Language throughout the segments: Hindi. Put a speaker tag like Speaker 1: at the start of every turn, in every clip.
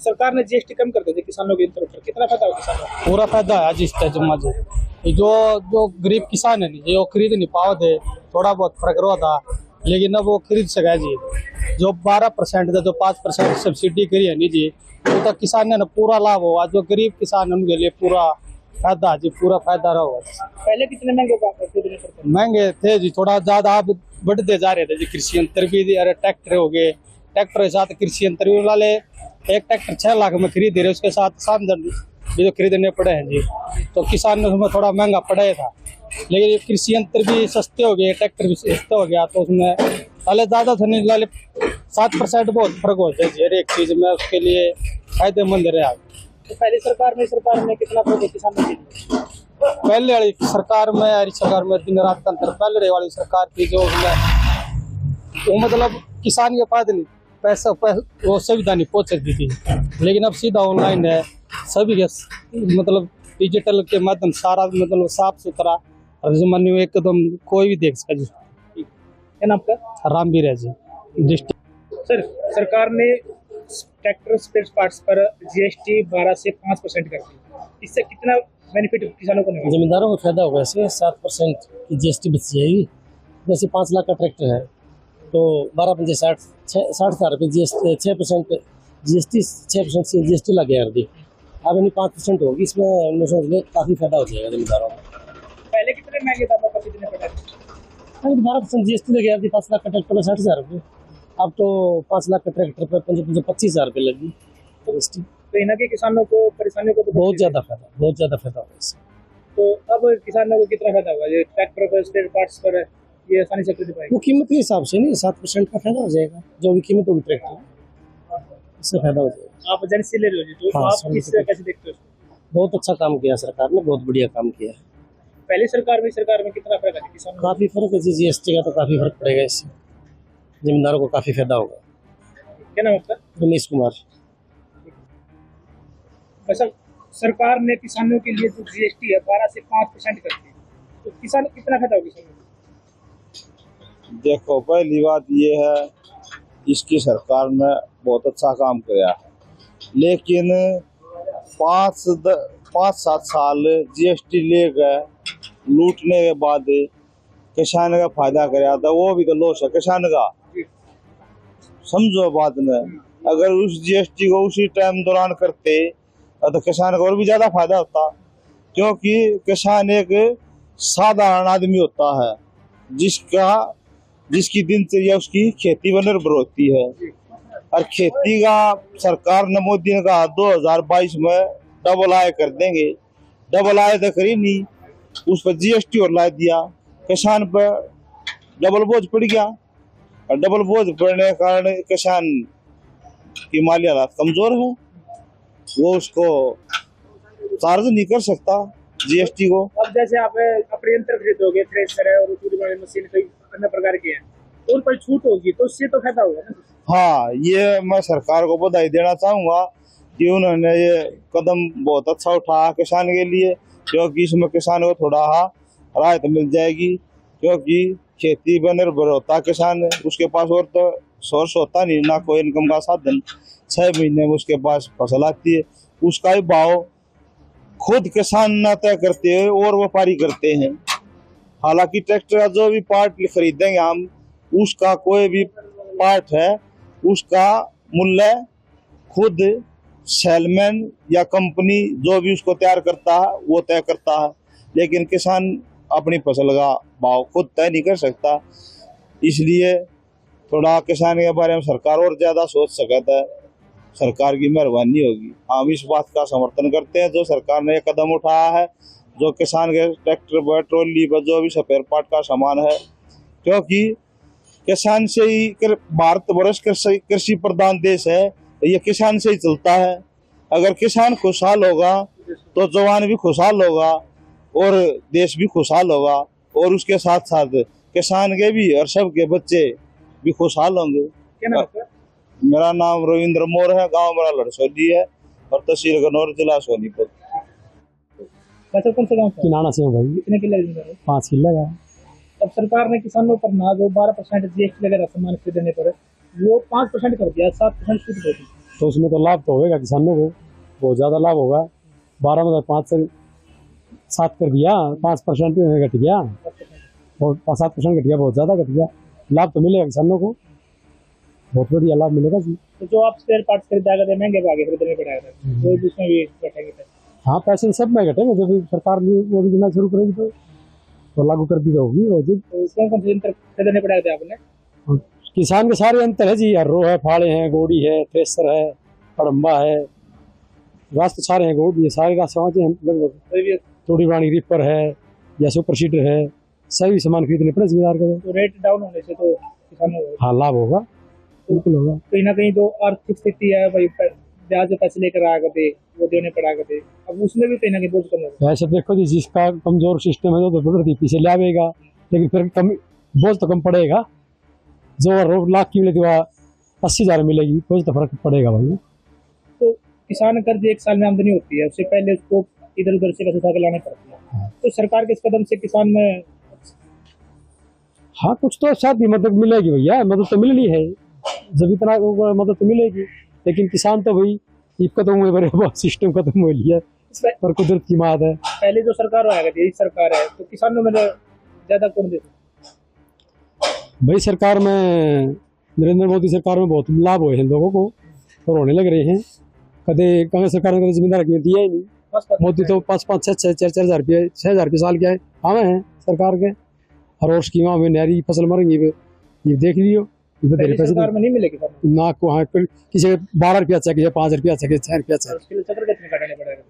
Speaker 1: सरकार ने जीएसटी कम कर दी किसानों के ऊपर, कितना फायदा हो किसानों को?
Speaker 2: पूरा फायदा है जिस जमा जो जो गरीब किसान है जो खरीद नहीं पाओ थे, थोड़ा बहुत फर्क रहा था, लेकिन अब वो खरीद सका जी। जो 12% था, जो 5% सब्सिडी करी है नहीं जी, वो तो किसान ने ना पूरा लाभ हुआ। जो गरीब किसान है उनके लिए पूरा फायदा जी, पूरा फायदा रहा।
Speaker 1: पहले कितने महंगे खरीदने पड़ते थे?
Speaker 2: महंगे थे जी, थोड़ा ज्यादा अब बढ़ते जा रहे थे जी। कृषि यंत्र भी, अरे ट्रैक्टर हो गए, ट्रैक्टर के साथ कृषि यंत्र भी वाले एक ट्रैक्टर 6 लाख में खरीद रहे, उसके साथ साधन भी जो खरीदने पड़े हैं जी। तो किसान में थोड़ा महंगा पड़ा था, लेकिन कृषि यंत्र भी सस्ते हो गए, ट्रैक्टर भी सस्ता हो गया, तो उसमें पहले ज्यादा था नहीं, वाले 7% बहुत फर्क हो जाए जी हर एक चीज में, उसके लिए फायदेमंद रहा।
Speaker 1: तो पहली सरकार में कितना फायदा किसानों के लिए?
Speaker 2: पहले वाली सरकार में, हरी सरकार में दिन रात का अंतर। पहले वाली सरकार की जो वो मतलब किसान के पास नहीं पैसा वो सुविधा नहीं पहुंच सकती थी, लेकिन अब सीधा ऑनलाइन है, सभी के मतलब डिजिटल के माध्यम सारा मतलब साफ सुथरा और जमाने में एकदम कोई भी देख सका जी।
Speaker 1: क्या नाम आपका?
Speaker 2: रामवीर है जी डिस्ट्रिक्ट।
Speaker 1: सर, सरकार ने ट्रैक्टर स्पेयर पार्ट्स पर जीएसटी 12 से 5% कर दी, इससे कितना बेनिफिट किसानों को मिलेगा?
Speaker 2: जमींदारों को फायदा होगा, इससे 7% की जीएसटी बच जाएगी। जैसे 5 लाख का ट्रैक्टर है तो 12 60 हजार रुपये जीएसटी, 6% जीएसटी, 6% से जीएसटी लग गया दी। अब यानी 5% होगी, इसमें मुझे काफ़ी फायदा हो जाएगा जमींदारों को।
Speaker 1: पहले कितने महंगे दामों पर खरीदने पड़े थे?
Speaker 2: अभी 12% जीएसटी लग गया दी। 5 लाख का ट्रैक्टर में 60 हजार रुपये, अब तो 5 लाख का ट्रैक्टर पर 25 हजार रुपये लगी जीएसटी।
Speaker 1: तो इन्हें के किसानों को परेशानियों को तो
Speaker 2: बहुत ज़्यादा फायदा होगा इससे।
Speaker 1: तो अब किसानों को कितना फायदा होगा? ये ट्रैक्टर पर स्पेयर पार्ट्स पर ये आसानी से खरीद पाएंगे?
Speaker 2: वो कीमत के हिसाब से नहीं, 7% का फायदा हो जाएगा, जो भी कीमत होगी ट्रैक्टर इससे फायदा हो जाएगा।
Speaker 1: आप एजेंसी ले रहे हो जी, तो
Speaker 2: हाँ,
Speaker 1: आप कैसे देखते हो इसको?
Speaker 2: बहुत अच्छा काम किया सरकार ने, बहुत बढ़िया काम किया।
Speaker 1: पहली सरकार में कितना फायदा है किसानों को?
Speaker 2: काफ़ी फर्क है जी, जीएसटी का तो काफ़ी फर्क पड़ेगा, इससे जमींदारों को काफ़ी फायदा होगा।
Speaker 1: क्या नाम आपका?
Speaker 2: रमेश कुमार।
Speaker 1: अच्छा, सरकार ने किसानों के लिए जो जीएसटी है 12 से 5% कर दी, तो किसान कितना फायदा होगा किसानों को?
Speaker 3: देखो, पहली बात ये है, इसकी सरकार ने बहुत अच्छा काम किया, लेकिन 5-7 साल जीएसटी ले गए लूटने के बाद किसान का फायदा कराया था, वो भी तो लॉस है किसान का। समझो बात में, अगर उस जीएसटी को उसी टाइम दौरान करते तो किसान को और भी ज्यादा फायदा होता, क्योंकि किसान एक साधारण आदमी होता है जिसकी दिनचर्या उसकी खेती पर निर्भर होती है। और खेती का सरकार ने मोदी ने कहा 2022 में डबल आय कर देंगे, डबल आय तो करी नहीं, उस पर जीएसटी और ला दिया, किसान पर डबल बोझ पड़ गया। और डबल बोझ पड़ने के कारण किसान की माली हालत कमजोर है, वो उसको चार्ज नहीं कर सकता जीएसटी को।
Speaker 1: अब जैसे आप अपने यंत्र खरीदोगे, थ्रेशर है और मशीन कई अन्य प्रकार की है, तो उन पर छूट होगी, तो उससे तो फायदा होगा ना?
Speaker 3: हाँ, ये मैं सरकार को बधाई देना चाहूँगा कि उन्होंने ये कदम बहुत अच्छा उठाया किसान के लिए, क्योंकि इसमें किसान को थोड़ा राहत मिल जाएगी, क्योंकि खेती पर निर्भर होता किसान, उसके पास और तो सोर्स होता नहीं, ना कोई इनकम का साधन। 6 महीने में उसके पास फसल आती है, उसका ही भाव खुद किसान न तय करते हैं और व्यापारी करते हैं। हालांकि ट्रैक्टर का जो भी पार्ट खरीदेंगे हम, उसका कोई भी पार्ट है उसका मूल्य खुद सेलमैन या कंपनी जो भी उसको तैयार करता है वो तय करता है, लेकिन किसान अपनी फसल का भाव खुद तय नहीं कर सकता। इसलिए थोड़ा किसान के बारे में सरकार और ज्यादा सोच सकता है, सरकार की मेहरबानी होगी। हम इस बात का समर्थन करते हैं जो सरकार ने कदम उठाया है, जो किसान के ट्रैक्टर पर, ट्रॉली पर जो भी स्पेयर पार्ट का सामान है, क्योंकि किसान से ही भारतवर्ष कृषि प्रधान देश है, ये किसान से ही चलता है। अगर किसान खुशहाल होगा तो जवान भी खुशहाल होगा और देश भी खुशहाल होगा, और उसके साथ साथ किसान के भी और सबके बच्चे भी खुशहाल होंगे।
Speaker 1: क्या नाम आपका?
Speaker 3: मेरा नाम रविंद्र मोर है, गांव मेरा लड़सोली है और तहसील गनौर, जिला सोनीपत।
Speaker 1: अच्छा, कौन सा गाँव का?
Speaker 2: किनाना से भाई।
Speaker 1: कितने किलो जमीन है?
Speaker 2: 5 किलो का।
Speaker 1: अब सरकार ने किसानों पर ना जो 12% जीएसटी लगा सामान खरीदने पर, वो 5% कर दिया, 7% छूट दे दी।
Speaker 2: तो उसमें तो लाभ तो होगा किसानों को, बहुत ज़्यादा लाभ होगा। 12 में 5 से 7 कर दिया, 5% घट गया और 7% घट गया, बहुत ज़्यादा घट गया। लाभ तो मिलेगा किसानों को, बहुत बढ़िया लाभ मिलेगा जी।
Speaker 1: तो जो आप स्पेयर पार्ट्स खरीदा करते महंगे भागे खरीदने पड़ेगा तो उसमें भी घटेंगे पैसे।
Speaker 2: हाँ, पैसे सब में घटेंगे, जब सरकार ने वो योजना शुरू करेगी तो लागू कर दी जाएगी। और जी
Speaker 1: कौन कौन से यंत्र खरीदने पड़ेगा आपने?
Speaker 2: किसान के सारे यंत्र है जी, हर्रो है, फाड़े हैं, गोड़ी है, थ्रेसर है, कड़म्बा है, रास्ते सारे हैं, गोड़ी है, सारे रास्ते हैं लगभग। थोड़ी पुरानी रिपर है या सुपर सीडर है, सभी सामान खरीदने पड़े जिम्मेदार का।
Speaker 1: तो रेट डाउन होने से तो किसानों को
Speaker 2: हाँ लाभ होगा, बिल्कुल होगा।
Speaker 1: कहीं ना कहीं जो आर्थिक स्थिति है भाई, ब्याज पे पैसे लेकर आया करते वो देने पड़ा करते, अब उसमें भी कहीं ना कहीं बोझ कम होगा।
Speaker 2: ऐसे देखो जी, जिसका कमजोर सिस्टम है तो प्रगति पीछे ले आएगा, लेकिन फिर कम बोझ तो कम पड़ेगा। जो 2 लाख की मिलेगी वह 80,000 मिलेगी, बोझ तो फर्क पड़ेगा भाई।
Speaker 1: तो किसान कर्ज 1 साल में आमदनी होती है, उससे पहले उसको इधर उधर से पैसे उठा के लाने पड़ते हैं। तो सरकार के इस कदम से किसान में
Speaker 2: हाँ कुछ तो शायद भी मदद मिलेगी भैया, मदद तो मिलनी है, जब इतना मदद तो मिलेगी। लेकिन किसान तो भाई खत्म हुए, बड़े बहुत सिस्टम खत्म हो लिया पर कुदरत की मात है।
Speaker 1: पहले जो सरकार आया करती है, इस सरकार है, तो किसानों में ज्यादा कौन देता?
Speaker 2: भाई सरकार में, नरेंद्र मोदी सरकार में बहुत लाभ हुए हैं लोगों को और होने लग रहे हैं। कदे कांग्रेस सरकार ने जिम्मेदार दिया ही नहीं। मोदी तो 5-5, 6-6, 4-4 हज़ार रुपये, 6,000 रुपये साल के आए हैं सरकार के। हर और स्कीमा में नहरी फसल मरेंगी, ये देख लियो।
Speaker 1: सरकार में नहीं मिलेगी
Speaker 2: ना को, हाँ किसी 12 रुपया चाहिए, 5 रुपया चाहिए, 6 रुपया चाहिए।
Speaker 1: उसके लिए चक्कर कितने काटने पड़ेगा?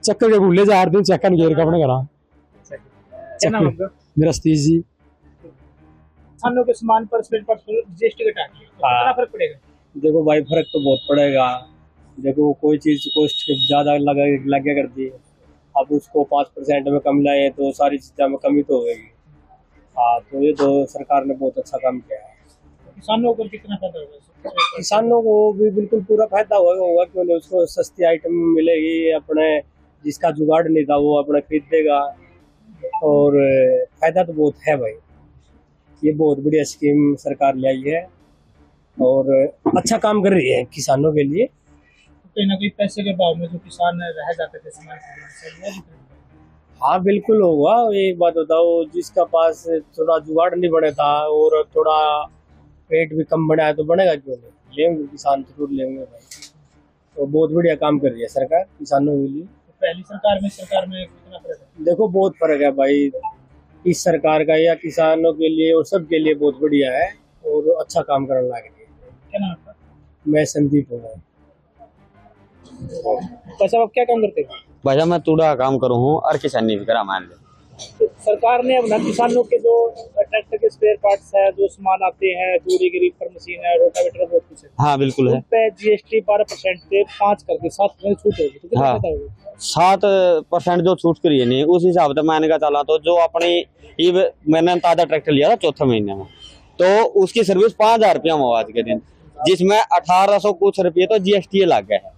Speaker 2: चक्कर के भूले जा 8 दिन चक्कर नहीं घेर का अपने घर।
Speaker 1: क्या नाम है?
Speaker 2: मेरा सतीश जी।
Speaker 1: किसानों के सामान पर स्पेयर पार्ट्स पर जीएसटी घटा के कितना फर्क पड़ेगा?
Speaker 4: देखो भाई, फर्क तो बहुत पड़ेगा। देखो कोई चीज कॉस्ट ज्यादा लगे करती है, अब उसको 5% में कम लाए तो सारी चीज़ों में कमी तो होगी। हाँ, तो ये तो सरकार ने बहुत अच्छा काम किया है।
Speaker 1: किसानों को कितना फायदा होगा?
Speaker 4: किसानों को भी बिल्कुल पूरा फायदा होगा, क्यों नहीं। उसको सस्ती आइटम मिलेगी, अपने जिसका जुगाड़ नहीं था वो अपना खरीदेगा, और फायदा तो बहुत है भाई। ये बहुत बढ़िया स्कीम सरकार ले आई है और अच्छा काम कर रही है किसानों के लिए।
Speaker 1: कहीं ना कहीं पैसे के भाव में जो किसान रह जाते थे सामान खरीदने से,
Speaker 4: हाँ बिल्कुल होगा। एक बात बताओ, जिसका पास थोड़ा जुगाड़ नहीं बने था और थोड़ा पेट भी कम बना है तो बनेगा क्यों नहीं, लेंगे किसान जरूर लेंगे भाई। तो बहुत बढ़िया काम कर रही है सरकार किसानों के लिए।
Speaker 1: तो पहली सरकार में कितना फर्क है?
Speaker 4: देखो बहुत फर्क है भाई, इस सरकार का या किसानों के लिए और सबके लिए बहुत बढ़िया है और अच्छा काम करने लग रही है।
Speaker 1: क्या नाम है?
Speaker 4: मैं संदीप हूँ।
Speaker 1: पैसा आप क्या काम करते हैं?
Speaker 5: भाई मैं तूड़ा का काम करूँ हूँ और किसानी भी करा मान ले।
Speaker 1: तो सरकार ने अब ना किसानों के जो ट्रैक्टर के स्पेयर पार्ट्स है, जो सामान आते हैं, दूरी की रीपर मशीन है, रोटावेटर, बहुत कुछ है,
Speaker 5: हाँ बिल्कुल है।
Speaker 1: उन पे जीएसटी 12% से 5 करके 7% छूट होगी। तो कितना
Speaker 5: हाँ,
Speaker 1: फायदा होगा?
Speaker 5: 7% जो छूट करी नहीं, उस हिसाब से मैंने कहा चला तो जो अपनी मैंने ताजा ट्रैक्टर लिया था 4थे महीने में, तो उसकी सर्विस 5,000 रुपया में आज के दिन, जिसमें 1800 कुछ रुपये तो जीएसटी लग गया है।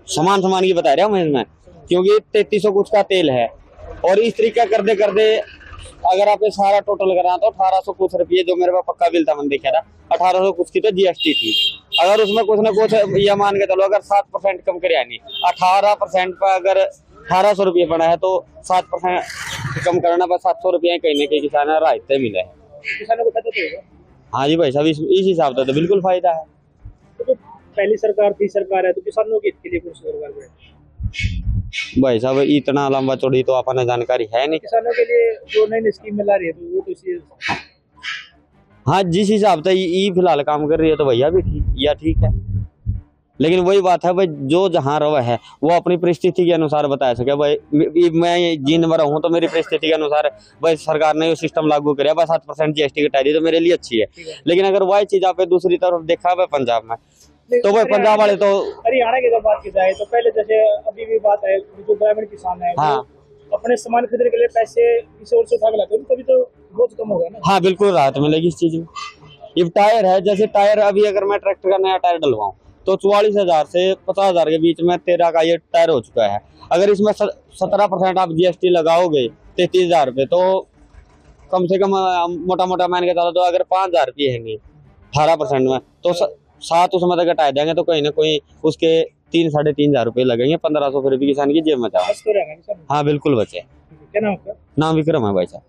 Speaker 5: सामान की बता रहा हूँ मैं इसमें, क्योंकि 3300 कुछ का तेल है। और इस तरीका करते अगर आप सारा टोटल करा तो 1800 कुछ रुपये जो मेरे पास पक्का बिल था, मैंने देखा था 1800 कुछ की तो जीएसटी थी। अगर उसमें कुछ ना कुछ ये मान के चलो, अगर 7% कम करे, यानी 18% पर अगर 1800 रुपये बना है तो 7% कम करना पर 700 रुपये कहीं ना कहीं किसान राहत मिले है।
Speaker 1: किसानों को फायदा तो होगा।
Speaker 5: हाँ जी भाई साहब, इस हिसाब से तो बिल्कुल फायदा है।
Speaker 1: तो पहली सरकार थी सरकार है, तो किसानों के हित के लिए कौन सी सरकार है?
Speaker 5: भाई साहब इतना लंबा चौड़ी तो अपने जानकारी है नहीं।
Speaker 1: किसानों के लिए जो नई स्कीम मिला रही है तो वो तो इसी।
Speaker 5: हाँ, जिस हिसाब से ये फिलहाल काम कर रही है तो भैया भी ठीक है, लेकिन वही बात है भाई, जो जहाँ रहा है वो अपनी परिस्थिति के अनुसार बता सके। भाई मैं जिन में रहूँ तो मेरी परिस्थिति के अनुसार भाई सरकार ने ये सिस्टम लागू किया, बस 7% जीएसटी घटा दी तो मेरे लिए अच्छी है। लेकिन अगर वही चीज आप दूसरी तरफ देखा है पंजाब में, तो भाई पंजाब वाले तो
Speaker 1: हरियाणा की अगर बात की जाए तो पहले जैसे अभी भी बात है, जो ग्रामीण किसान है
Speaker 5: हाँ,
Speaker 1: अपने सामान खरीदने के लिए पैसे किसी और से उठा के लाते हैं, उनको भी तो बहुत कम हो गया ना।
Speaker 5: हाँ बिल्कुल राहत मिलेगी इस चीज में। ये टायर है, जैसे टायर अभी अगर मैं ट्रैक्टर का नया टायर डलवाऊं तो 44,000 से 50,000 के बीच में 13 का ये टायर हो चुका है। अगर इसमें 17% आप जीएसटी लगाओगे 33,000 रुपये, तो कम से कम मोटा मैंने कहता था, तो अगर 5,000 रुपये है 18% में तो सात उसमें तक घटाए देंगे तो कहीं ना कहीं उसके 3-3.5 रुपए लगेंगे, 1500 फिर भी किसान की जेब में जाओ।
Speaker 1: बस तो रहेगा सर।
Speaker 5: हाँ बिल्कुल बचे।
Speaker 1: क्या नाम आपका?
Speaker 5: नाम विक्रम है भाई साहब।